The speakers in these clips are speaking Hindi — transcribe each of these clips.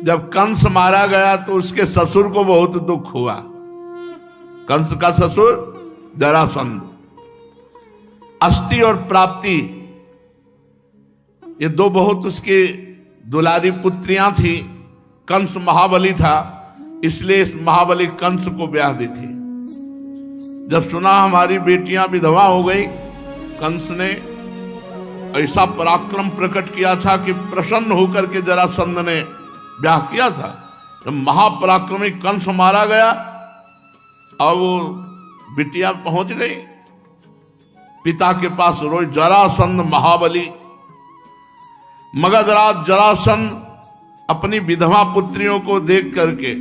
जब कंस मारा गया तो उसके ससुर को बहुत दुख हुआ। कंस का ससुर जरासंध। अस्थि और प्राप्ति ये दो बहुत उसकी दुलारी पुत्रियां थी। कंस महाबली था, इसलिए इस महाबली कंस को ब्याह दी थी। जब सुना हमारी बेटियां विधवा हो गई, कंस ने ऐसा पराक्रम प्रकट किया था कि प्रसन्न होकर के जरासंध ने ब्याह किया था। जब महापराक्रमी कंस मारा गया और वो बिटिया पहुंच गई पिता के पास, रोज जरासंध महाबली। मगधराज जरासंध अपनी विधवा पुत्रियों को देख करके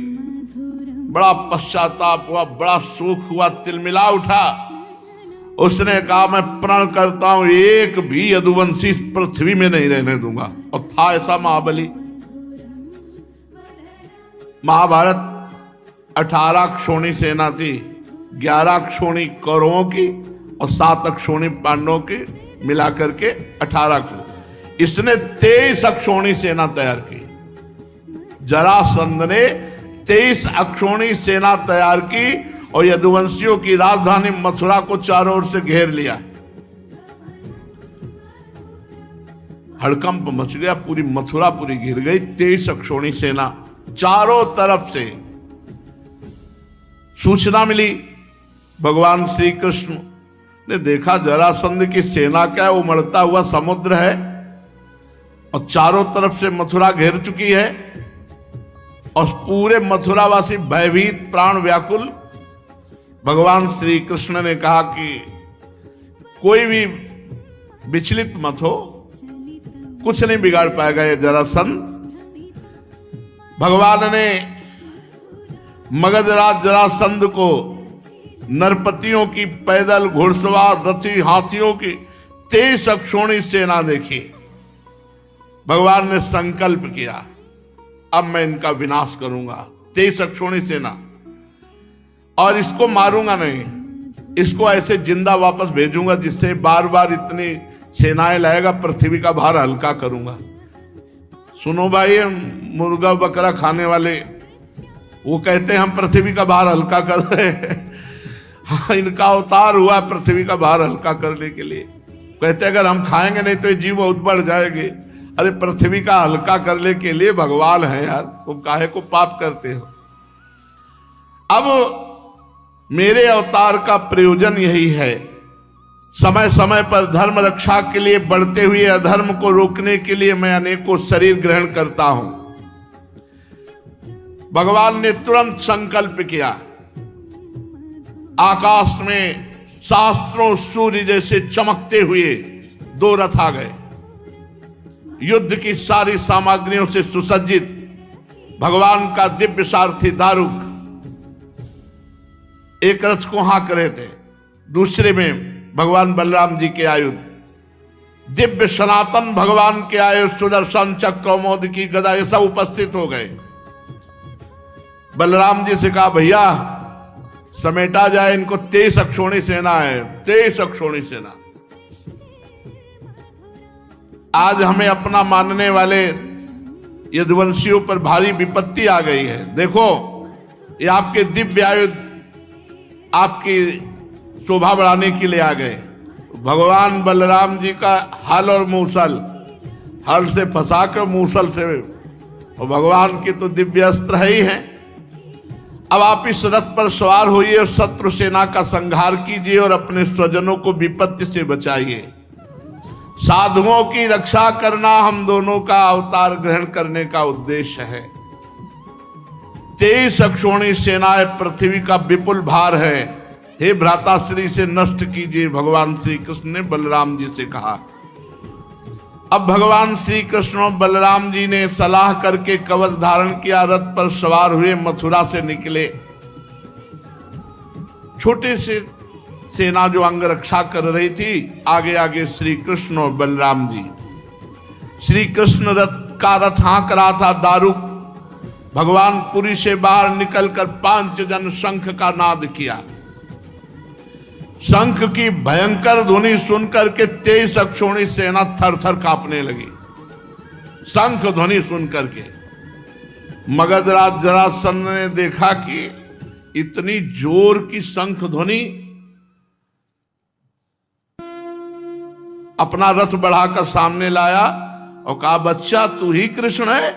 बड़ा पश्चाताप हुआ, बड़ा शोक हुआ, तिलमिला उठा। उसने कहा मैं प्रण करता हूं एक भी यदुवंशी इस पृथ्वी में नहीं रहने दूंगा। और था ऐसा महाबली। महाभारत 18 अक्षौणी सेना थी, 11 अक्षौणी कौरवों की और 7 अक्षौणी पांडवों की, मिलाकर के 18 अक्षौणी। इसने 23 अक्षौणी सेना तैयार की। जरासंध ने 23 अक्षौणी सेना तैयार की और यदुवंशियों की राजधानी मथुरा को चारों ओर से घेर लिया। हड़कंप मच गया, पूरी मथुरा पूरी घिर गई। 23 अक्षौणी सेना, चारों तरफ से सूचना मिली। भगवान श्री कृष्ण ने देखा जरासंध की सेना क्या है, उमड़ता हुआ समुद्र है और चारों तरफ से मथुरा घेर चुकी है और पूरे मथुरावासी भयभीत, प्राण व्याकुल। भगवान श्री कृष्ण ने कहा कि कोई भी विचलित मत हो, कुछ नहीं बिगाड़ पाएगा ये जरासंध। भगवान ने मगधराज जरासंध को नरपतियों की, पैदल, घुड़सवार, रथी, हाथियों की 23 अक्षौणी सेना देखी। भगवान ने संकल्प किया अब मैं इनका विनाश करूंगा। 23 अक्षौणी सेना, और इसको मारूंगा नहीं, इसको ऐसे जिंदा वापस भेजूंगा जिससे बार बार इतनी सेनाएं लाएगा, पृथ्वी का भार हल्का करूंगा। सुनो भाई, मुर्गा बकरा खाने वाले वो कहते हैं हम पृथ्वी का भार हल्का कर रहे हैं। हाँ, इनका अवतार हुआ पृथ्वी का भार हल्का करने के लिए। कहते अगर हम खाएंगे नहीं तो ये जीव बहुत बढ़ जाएंगे। अरे पृथ्वी का हल्का करने के लिए भगवान है यार, तुम काहे को पाप करते हो। अब मेरे अवतार का प्रयोजन यही है, समय समय पर धर्म रक्षा के लिए, बढ़ते हुए अधर्म को रोकने के लिए मैं अनेकों शरीर ग्रहण करता हूं। भगवान ने तुरंत संकल्प किया। आकाश में शास्त्रों सूर्य जैसे चमकते हुए 2 रथ आ गए, युद्ध की सारी सामग्रियों से सुसज्जित। भगवान का दिव्य सारथी दारुक एक रथ को हाँक रहे थे, दूसरे में भगवान बलराम जी के आयुध, दिव्य सनातन भगवान के आयुध, सुदर्शन चक्र, कौमोदकी, गदा, ये सब उपस्थित हो गए। बलराम जी से कहा भैया समेटा जाए इनको, 23 अक्षौणी सेना है, 23 अक्षौणी सेना। आज हमें अपना मानने वाले यदुवंशियों पर भारी विपत्ति आ गई है। देखो ये आपके दिव्य आयुध आपकी शोभा बढ़ाने के लिए आ गए। भगवान बलराम जी का हल और मूसल, हल से फंसा कर मूसल से, और भगवान के तो दिव्य अस्त्र है ही हैं। अब आप इस रथ पर सवार होइए और शत्रु सेना का संहार कीजिए और अपने स्वजनों को विपत्ति से बचाइए। साधुओं की रक्षा करना हम दोनों का अवतार ग्रहण करने का उद्देश्य है। 23 अक्षौणी सेनाएं पृथ्वी का विपुल भार है, हे भ्राताश्री से नष्ट कीजिए, भगवान श्री कृष्ण ने बलराम जी से कहा। अब भगवान श्री कृष्ण और बलराम जी ने सलाह करके कवच धारण किया, रथ पर सवार हुए, मथुरा से निकले। छोटे से सेना जो अंग रक्षा कर रही थी, आगे आगे श्री कृष्ण और बलराम जी। श्री कृष्ण रथ हाँक रहा था दारुक। भगवान पुरी से बाहर निकलकर 5 जन शंख का नाद किया। शंख की भयंकर ध्वनि सुनकर के 23 अक्षौणी सेना थर थर कांपने लगी। शंख ध्वनि सुनकर के मगधराज जरासंध ने देखा कि इतनी जोर की शंख ध्वनि, अपना रथ बढ़ाकर सामने लाया और कहा, बच्चा तू ही कृष्ण है?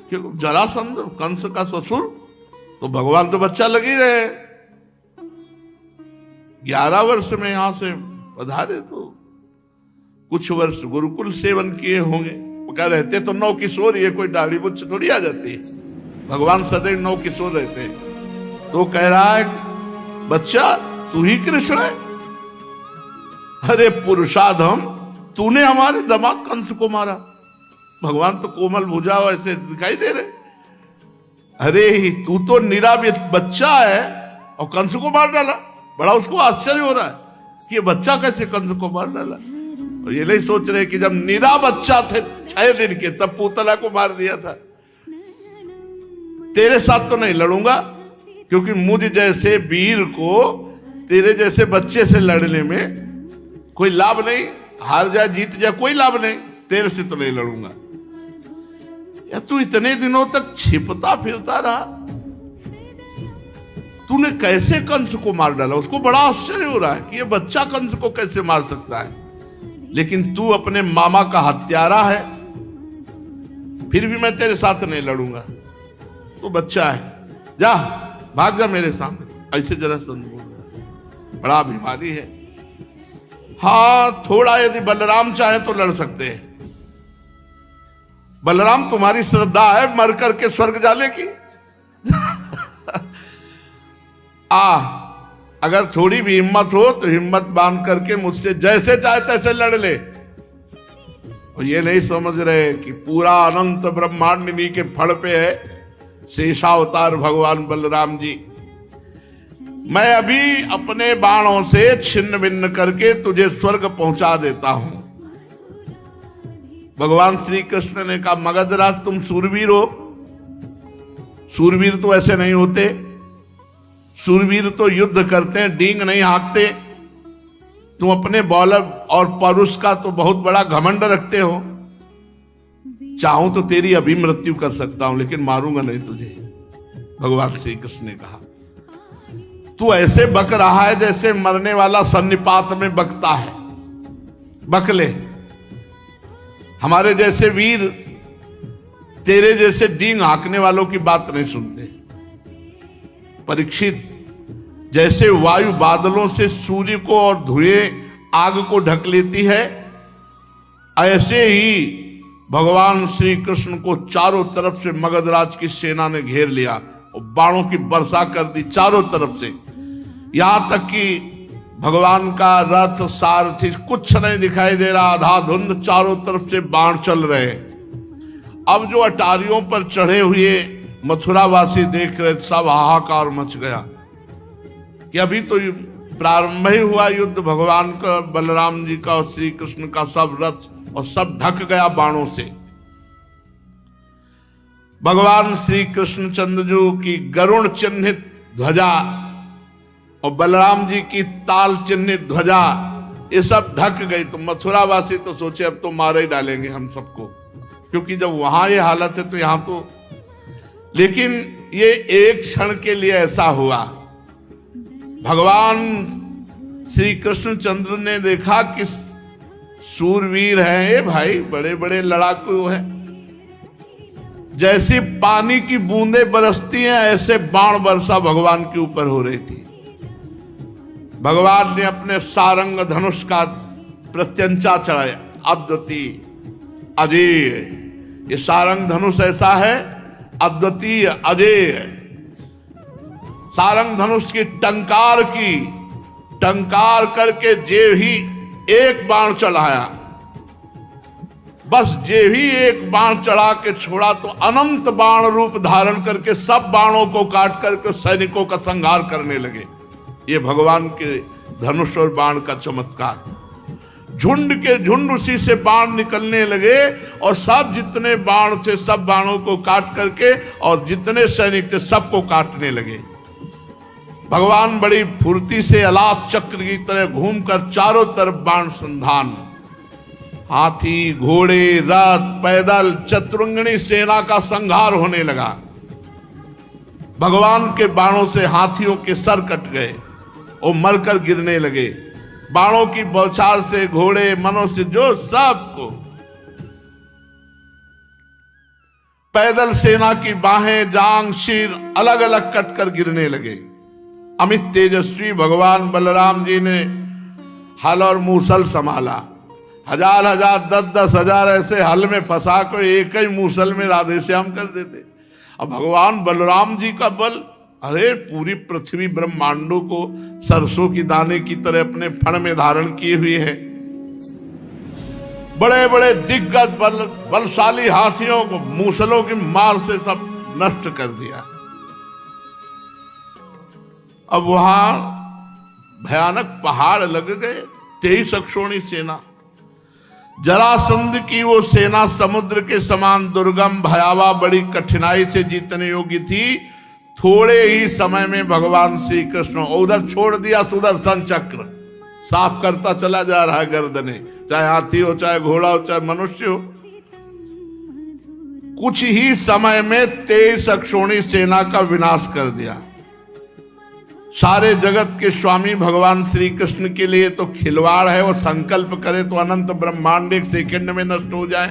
क्यों? जरासंध कंस का ससुर, तो भगवान तो बच्चा लग ही रहे। 11 वर्ष में यहां से पधारे तो कुछ वर्ष गुरुकुल सेवन किए होंगे। क्या रहते तो 9 किशोर, ये कोई दाढ़ी मुझ थोड़ी आ जाती है। भगवान सदैव 9 किशोर रहते। तो कह रहा है, बच्चा तू ही कृष्ण है? अरे पुरुषाधम, तूने हमारे दामाद कंस को मारा। भगवान तो कोमल भुजा ऐसे दिखाई दे रहे। अरे तू तो निरा बच्चा है और कंस को मार डाला। बड़ा उसको आश्चर्य हो रहा है कि ये बच्चा कैसे कंस को मार डाला। और ये नहीं सोच रहे कि जब निरा बच्चा थे 6 दिन के, तब पूतना को मार दिया था। तेरे साथ तो नहीं लड़ूंगा, क्योंकि मुझ जैसे वीर को तेरे जैसे बच्चे से लड़ने में कोई लाभ नहीं। हार जाए जीत जाए कोई लाभ नहीं, तेरे से तो नहीं लड़ूंगा। या तू इतने दिनों तक छिपता फिरता रहा, तूने कैसे कंस को मार डाला? उसको बड़ा आश्चर्य हो रहा है कि ये बच्चा कंस को कैसे मार सकता है। लेकिन तू अपने मामा का हत्यारा है, फिर भी मैं तेरे साथ नहीं लड़ूंगा। तू बच्चा है, जा भाग जा मेरे सामने। ऐसे जरासंध बोल रहा है, बड़ा बीमारी है। हाँ, थोड़ा यदि बलराम चाहे तो लड़ सकते हैं। बलराम तुम्हारी श्रद्धा है मर करके स्वर्ग जाने की। अगर थोड़ी भी हिम्मत हो तो हिम्मत बांध करके मुझसे जैसे चाहे तैसे लड़ ले। और ये नहीं समझ रहे कि पूरा अनंत ब्रह्मांड इन्हीं के फड़ पे है। शेषावतार भगवान बलराम जी, मैं अभी अपने बाणों से छिन्न भिन्न करके तुझे स्वर्ग पहुंचा देता हूं। भगवान श्री कृष्ण ने कहा, मगधराज तुम सूरवीर हो। सूरवीर तो ऐसे नहीं होते। सूरवीर तो युद्ध करते हैं, डींग नहीं हाँकते। तुम अपने बल और परुष का तो बहुत बड़ा घमंड रखते हो। चाहूं तो तेरी अभी मृत्यु कर सकता हूं, लेकिन मारूंगा नहीं तुझे। भगवान श्री कृष्ण ने कहा, तू ऐसे बक रहा है जैसे मरने वाला सन्निपात में बकता है। बकले, हमारे जैसे वीर तेरे जैसे डींग हाँकने वालों की बात नहीं सुनते। परीक्षित, जैसे वायु बादलों से सूर्य को और धुएं आग को ढक लेती है, ऐसे ही भगवान श्री कृष्ण को चारों तरफ से मगधराज की सेना ने घेर लिया और बाणों की वर्षा कर दी चारों तरफ से। यहां तक कि भगवान का रथ सारथी कुछ नहीं दिखाई दे रहा, आधा धुंध, चारों तरफ से बाण चल रहे। अब जो अटारियों पर चढ़े हुए मथुरावासी देख रहे, सब हाहाकार मच गया कि अभी तो प्रारंभ ही हुआ युद्ध। भगवान का, बलराम जी का और श्री कृष्ण का सब रथ और सब ढक गया बाणों से। भगवान श्री कृष्ण चंद्रजू की गरुण चिन्हित ध्वजा और बलराम जी की ताल चिन्हित ध्वजा, ये सब ढक गई। तो मथुरावासी तो सोचे अब तो मार ही डालेंगे हम सबको, क्योंकि जब वहां ये हालत है तो यहां तो। लेकिन ये एक क्षण के लिए ऐसा हुआ। भगवान श्री कृष्णचंद्र ने देखा कि सूरवीर हैं ये भाई, बड़े बड़े लड़ाकू हैं। जैसी पानी की बूंदें बरसती हैं, ऐसे बाण वर्षा भगवान के ऊपर हो रही थी। भगवान ने अपने सारंग धनुष का प्रत्यंचा चढ़ाया, अद्वितीय अजेय। ये सारंग धनुष ऐसा है, अद्वितीय अजेय। सारंग धनुष की टंकार करके जेव ही एक बाण चढ़ाया, बस जेव ही एक बाण चढ़ा के छोड़ा तो अनंत बाण रूप धारण करके सब बाणों को काट करके सैनिकों का संहार करने लगे। ये भगवान के धनुष और बाण का चमत्कार। झुंड के झुंड उसी से बाण निकलने लगे और सब जितने बाण थे सब बाणों को काट करके और जितने सैनिक थे सबको काटने लगे। भगवान बड़ी फुर्ती से अलाप चक्र की तरह घूमकर चारों तरफ बाण संधान। हाथी, घोड़े, रथ, पैदल चतुरंगिणी सेना का संहार होने लगा। भगवान के बाणों से हाथियों के सर कट गए और मरकर गिरने लगे। बाणों की बौछार से घोड़े, मनुष्य, जो सबको, पैदल सेना की बाहें, जांग, सिर अलग अलग कटकर गिरने लगे। अमित तेजस्वी भगवान बलराम जी ने हल और मूसल संभाला। हजार हजार, 10-10 हजार ऐसे हल में फंसा कर एक ही मूसल में राधे श्याम कर देते। अब भगवान बलराम जी का बल, अरे पूरी पृथ्वी ब्रह्मांडों को सरसों की दाने की तरह अपने फण में धारण किए हुए हैं। बड़े बड़े दिग्गज बलशाली हाथियों को मूसलों की मार से सब नष्ट कर दिया। अब वहां भयानक पहाड़ लग गए। 23 अक्षोणी सेना, जरासंध की वो सेना समुद्र के समान दुर्गम, भयावह, बड़ी कठिनाई से जीतने योग्य थी। थोड़े ही समय में भगवान श्री कृष्ण उधर छोड़ दिया सुदर्शन चक्र, साफ करता चला जा रहा है गर्दने, चाहे हाथी हो, चाहे घोड़ा हो, चाहे मनुष्य हो। कुछ ही समय में 23 अक्षोणी सेना का विनाश कर दिया। सारे जगत के स्वामी भगवान श्री कृष्ण के लिए तो खिलवाड़ है। वो संकल्प करे तो अनंत ब्रह्मांड एक सेकंड में नष्ट हो जाए।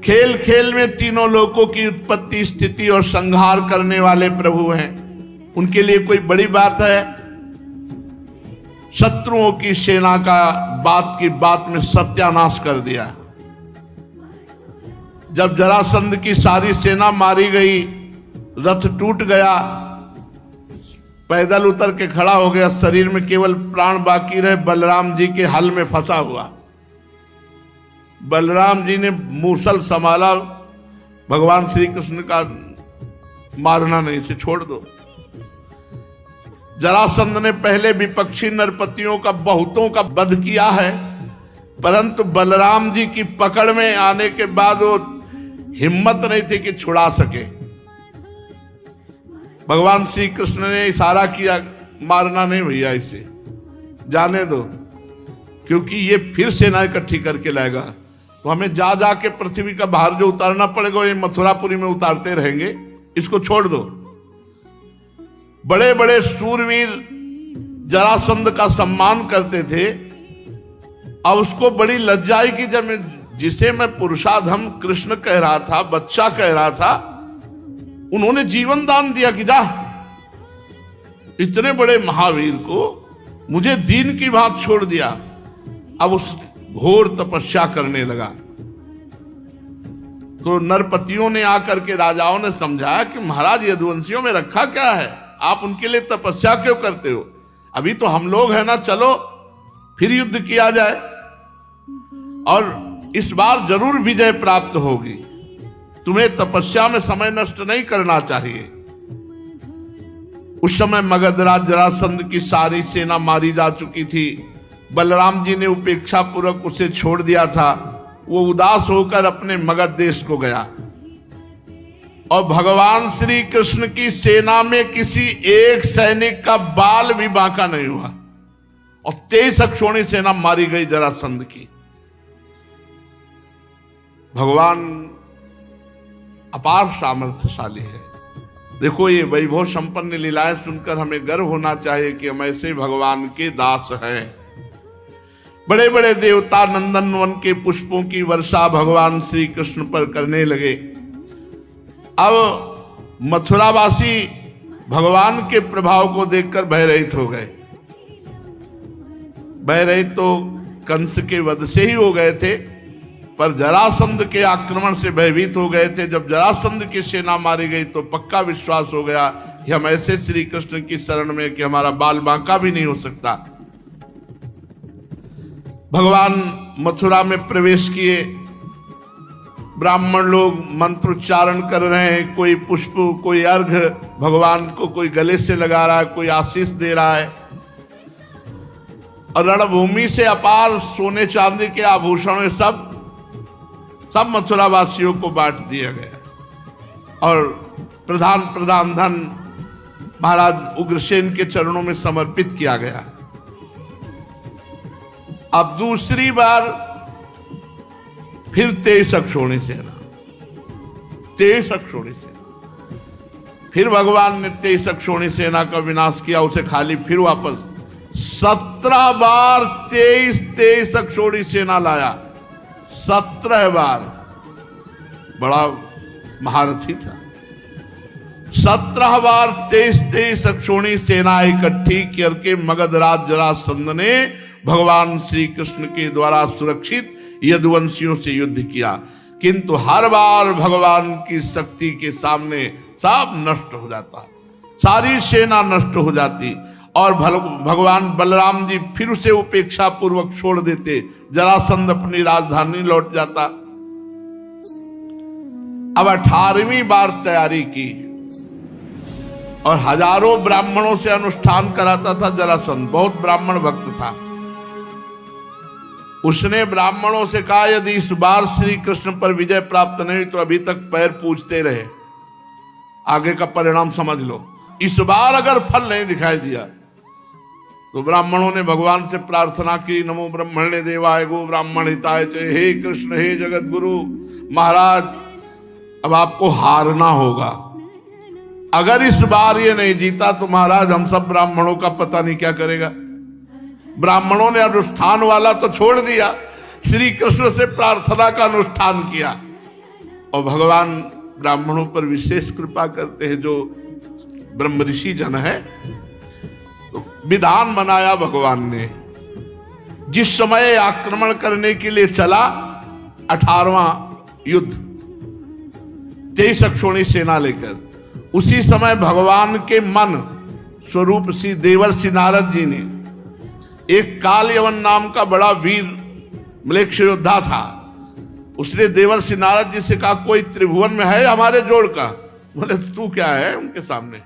खेल खेल में तीनों लोकों की उत्पत्ति, स्थिति और संहार करने वाले प्रभु हैं। उनके लिए कोई बड़ी बात है? शत्रुओं की सेना का बात की बात में सत्यानाश कर दिया। जब जरासंध की सारी सेना मारी गई, रथ टूट गया, पैदल उतर के खड़ा हो गया, शरीर में केवल प्राण बाकी रहे, बलराम जी के हल में फंसा हुआ। बलराम जी ने मूसल संभाला, भगवान श्री कृष्ण का मारना नहीं, इसे छोड़ दो। जरासंध ने पहले विपक्षी नरपतियों का बहुतों का वध किया है, परंतु बलराम जी की पकड़ में आने के बाद वो हिम्मत नहीं थी कि छुड़ा सके। भगवान श्री कृष्ण ने इशारा किया, मारना नहीं भैया, इसे जाने दो, क्योंकि ये फिर सेना इकट्ठी करके लाएगा, तो हमें जा जा के पृथ्वी का भार जो उतारना पड़ेगा, ये मथुरापुरी में उतारते रहेंगे, इसको छोड़ दो। बड़े बड़े सूरवीर जरासंध का सम्मान करते थे। अब उसको बड़ी लज्जा आई कि जब जिसे मैं पुरुषाधम कृष्ण कह रहा था, बच्चा कह रहा था, उन्होंने जीवन दान दिया कि जा, इतने बड़े महावीर को मुझे दीन की बात छोड़ दिया। अब उस घोर तपस्या करने लगा। तो नरपतियों ने आकर के राजाओं ने समझाया कि महाराज, यदुवंशियों में रखा क्या है, आप उनके लिए तपस्या क्यों करते हो? अभी तो हम लोग हैं ना, चलो फिर युद्ध किया जाए और इस बार जरूर विजय प्राप्त होगी। तुम्हें तपस्या में समय नष्ट नहीं करना चाहिए। उस समय मगधराज जरासंध की सारी सेना मारी जा चुकी थी। बलराम जी ने उपेक्षा पूर्वक उसे छोड़ दिया था। वो उदास होकर अपने मगध देश को गया और भगवान श्री कृष्ण की सेना में किसी एक सैनिक का बाल भी बांका नहीं हुआ और 23 अक्षोणी सेना मारी गई जरासंध की। भगवान अपार सामर्थ्यशाली है। देखो, ये वैभव संपन्न लीलाएं सुनकर हमें गर्व होना चाहिए कि हम ऐसे भगवान के दास हैं। बड़े बड़े देवता नंदन वन के पुष्पों की वर्षा भगवान श्री कृष्ण पर करने लगे। अब मथुरावासी भगवान के प्रभाव को देखकर भयरहित हो गए। भयरहित तो कंस के वध से ही हो गए थे, पर जरासंध के आक्रमण से भयभीत हो गए थे। जब जरासंध की सेना मारी गई तो पक्का विश्वास हो गया कि हम ऐसे श्री कृष्ण की शरण में कि हमारा बाल बांका भी नहीं हो सकता। भगवान मथुरा में प्रवेश किए। ब्राह्मण लोग मंत्रोच्चारण कर रहे हैं, कोई पुष्प, कोई अर्घ भगवान को कोई गले से लगा रहा है, कोई आशीष दे रहा है। और रणभूमि से अपार सोने चांदी के आभूषण सब मथुरा वासियों को बांट दिया गया और प्रधान धन महाराज उग्रसेन के चरणों में समर्पित किया गया। अब दूसरी बार फिर 23 अक्षौणी सेना, 23 अक्षौणी सेना, फिर भगवान ने 23 अक्षौणी सेना का विनाश किया, उसे खाली फिर वापस 17 बार 23 अक्षौणी सेना लाया, 17 बार। बड़ा महारथी था। 17 बार 23 अक्षौणी सेना इकट्ठी करके मगधराज जरासंध ने भगवान श्री कृष्ण के द्वारा सुरक्षित यदुवंशियों से युद्ध किया, किंतु हर बार भगवान की शक्ति के सामने सब नष्ट हो जाता, सारी सेना नष्ट हो जाती और भगवान बलराम जी फिर उसे उपेक्षा पूर्वक छोड़ देते, जरासंध अपनी राजधानी लौट जाता। अब 18वीं बार तैयारी की और हजारों ब्राह्मणों से अनुष्ठान कराता था जरासंध, बहुत ब्राह्मण भक्त था। उसने ब्राह्मणों से कहा यदि इस बार श्री कृष्ण पर विजय प्राप्त नहीं तो अभी तक पैर पूजते रहे, आगे का परिणाम समझ लो। इस बार अगर फल नहीं दिखाई दिया तो ब्राह्मणों ने भगवान से प्रार्थना की, नमो ब्रह्मण्य देवाय गो ब्राह्मण हिताय च, हे कृष्ण हे जगत गुरु महाराज अब आपको हारना होगा, अगर इस बार ये नहीं जीता तो महाराज हम सब ब्राह्मणों का पता नहीं क्या करेगा। ब्राह्मणों ने अनुष्ठान वाला तो छोड़ दिया, श्री कृष्ण से प्रार्थना का अनुष्ठान किया और भगवान ब्राह्मणों पर विशेष कृपा करते हैं, जो ब्रह्म ऋषि जन है। तो विधान बनाया भगवान ने, जिस समय आक्रमण करने के लिए चला 18वां युद्ध 23 अक्षौणी सेना लेकर, उसी समय भगवान के मन स्वरूप श्री देवर्षि नारद जी ने, एक काल यवन नाम का बड़ा वीर म्लेच्छ योद्धा था, उसने देवर्षि नारद जी से कहा कोई त्रिभुवन में है हमारे जोड़ का? बोले तू क्या है उनके सामने,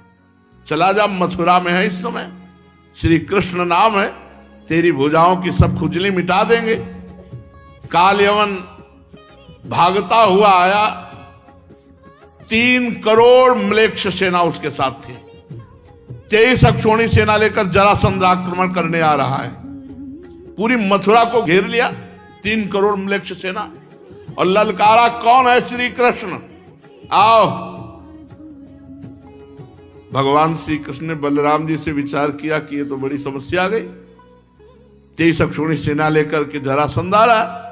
चला जा, मथुरा में है इस समय, श्री कृष्ण नाम है, तेरी भुजाओं की सब खुजली मिटा देंगे। काल यवन भागता हुआ आया, 3 करोड़ म्लेच्छ सेना उसके साथ थी, 23 अक्षौणी सेना लेकर जरासंध आक्रमण करने आ रहा है, पूरी मथुरा को घेर लिया 3 करोड़ म्लेच्छ सेना और ललकारा कौन है? श्री कृष्ण, आओ। भगवान श्री कृष्ण ने बलराम जी से विचार किया कि ये तो बड़ी समस्या आ गई, 23 अक्षौणी सेना लेकर के जरासंध आ रहा है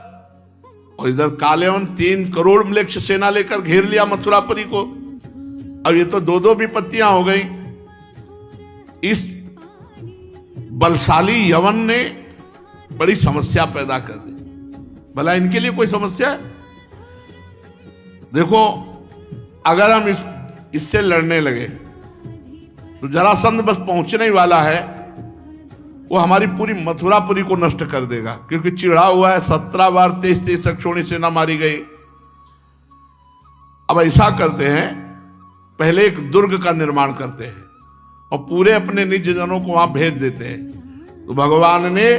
और इधर कालेवन 3 करोड़ म्लेच्छ सेना लेकर घेर लिया मथुरापुरी को। अब ये तो दो विपत्तियां हो गई। इस बलशाली यवन ने बड़ी समस्या पैदा कर दी। भला इनके लिए कोई समस्या है? देखो अगर हम इससे लड़ने लगे तो जरासंध बस पहुंचने ही वाला है, वो हमारी पूरी मथुरापुरी को नष्ट कर देगा, क्योंकि चिढ़ा हुआ है। 17 बार 23 अक्षौणी सेना मारी गई। अब ऐसा करते हैं, पहले एक दुर्ग का निर्माण करते हैं और पूरे अपने निज जनों को वहां भेज देते हैं। तो भगवान ने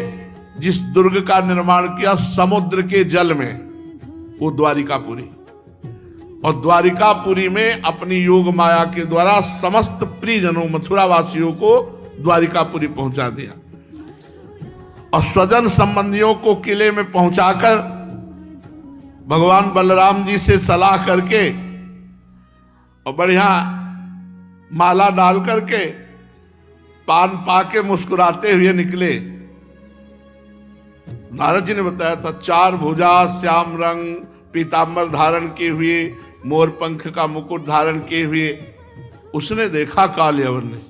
जिस दुर्ग का निर्माण किया समुद्र के जल में, वो द्वारिकापुरी, और द्वारिकापुरी में अपनी योग माया के द्वारा समस्त प्रियजनों मथुरा वासियों को द्वारिकापुरी पहुंचा दिया और स्वजन संबंधियों को किले में पहुंचाकर भगवान बलराम जी से सलाह करके और बढ़िया माला डाल करके पान पाके मुस्कुराते हुए निकले। नारद जी ने बताया था 4 भुजा, श्याम रंग, पीतांबर धारण किए हुए, मोर पंख का मुकुट धारण किए हुए। उसने देखा काल यवन ने,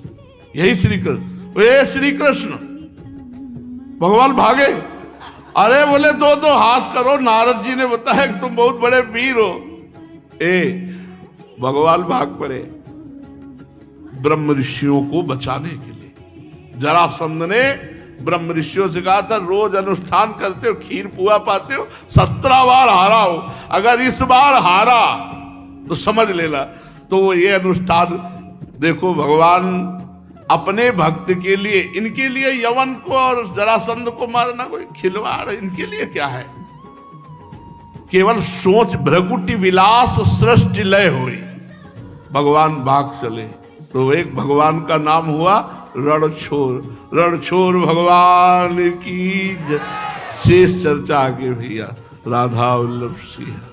यही श्री कृष्ण, वे श्री कृष्ण। भगवान भागे, अरे बोले 2 हाथ करो, नारद जी ने बताया कि तुम बहुत बड़े वीर हो। भगवान भाग पड़े ब्रह्म ऋषियों को बचाने के लिए। जरासंध ने ब्रह्म ऋषियों से कहा था रोज अनुष्ठान करते हो, खीर पुआ पाते हो, 17 बार हारा हो, अगर इस बार हारा तो समझ लेना। तो ये अनुष्ठान देखो, भगवान अपने भक्त के लिए, इनके लिए यवन को और जरासंध को मारना कोई खिलवाड़ इनके लिए क्या है? केवल सोच भ्रगुटी विलास सृष्टि लय हुई, भगवान भाग चले। तो एक भगवान का नाम हुआ रणछोर। रणछोर भगवान की जय। शेष चर्चा आगे भैया। राधा वल्लभ सिंह।